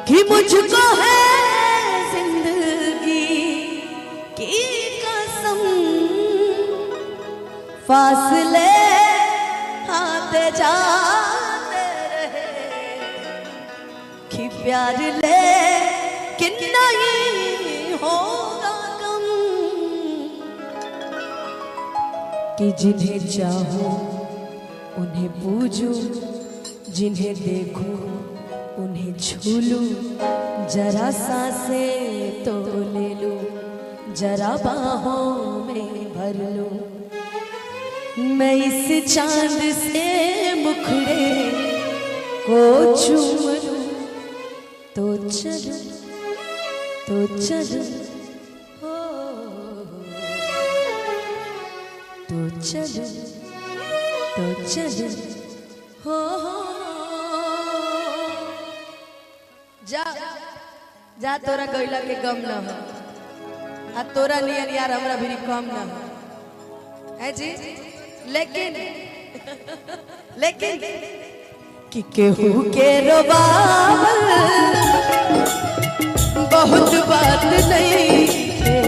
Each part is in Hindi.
कि मुझको है जिंदगी की कसम, फासले आते जाते रहे कि प्यार ले कि नहीं होगा कम, कि जिन्हें चाहो उन्हें पूजूं, जिन्हें देखूं उन्हें छू लूं, जरा सांसें तो ले लूं, जरा बाहों में भर लूं। मैं इस चांद से मुखड़े को चूम लूं, तो चल तो चल हो, तो चल तो चल हो। जा जा तोरा गइला के गम ना हो, आ तोरा नियन यार हमरा भी कम ना हो है जी। लेकिन लेकिन कि केहू के रोबावल बहुत बात नहीं है,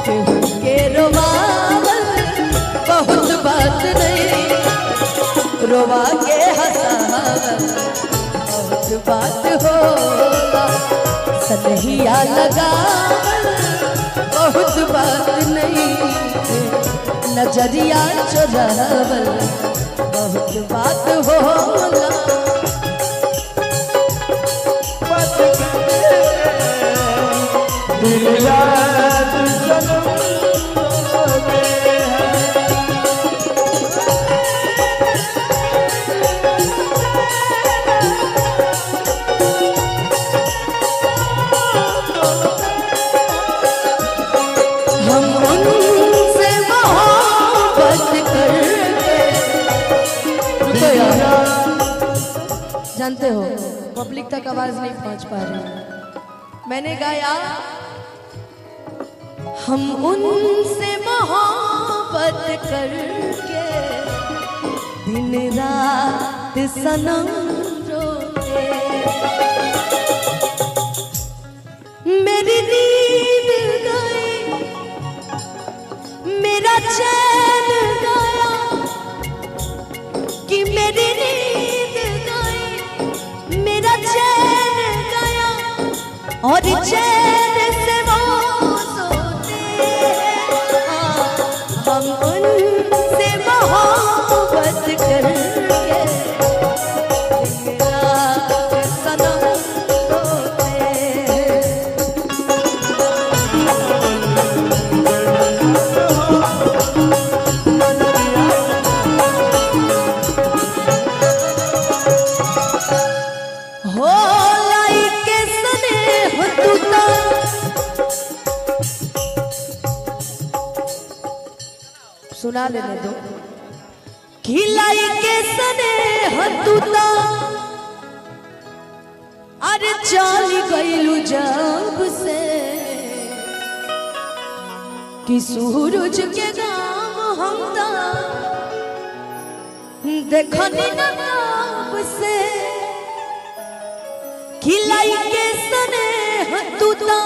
केहू के रोबावल बहुत बात नहीं, रोवा के हंसावल बहुत बात होला, सनहिया लगावल बहुत बात नहीं, नजरिया चुरावल बहुत बात होला। दिल याद सनम जानते हो पब्लिक तक आवाज नहीं पहुंच पा रही। मैंने गाया हम उनसे मोहब्बत करके दिन रात सनम रोते, मेरी नींद गई मेरा चैन गया, कि मेरी चैन गया और चैन से वो सोते हैं। हम उनसे मोहब्बत करके दिन रात सनम रोते हैं। सुना लेने दो। खिलाई के सने हतुता अरे चाली गईलू जब से, कि सूरज के गाम हमदा देखनी न तब से, खिलाई के सने हतुता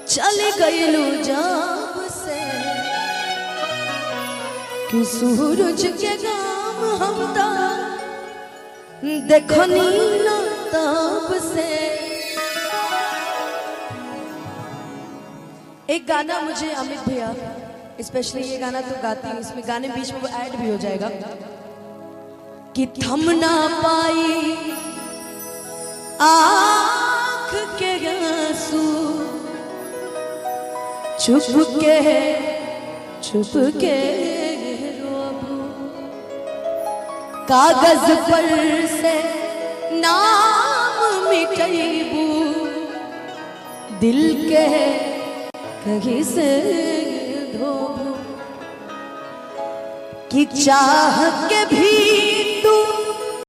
चली गईलू जब से, कि सूरज के गाम हमदा देखनी न तब से। एक गाना मुझे अमित भैया स्पेशली ये गाना तो गाती हूँ, इसमें गाने बीच में वो ऐड भी हो जाएगा कि थम ना पाई आँख के आंसू छुप के रोबू, कागज पर से नाम मिटैबू, दिल के कहीं से धोबू, कि चाह के भी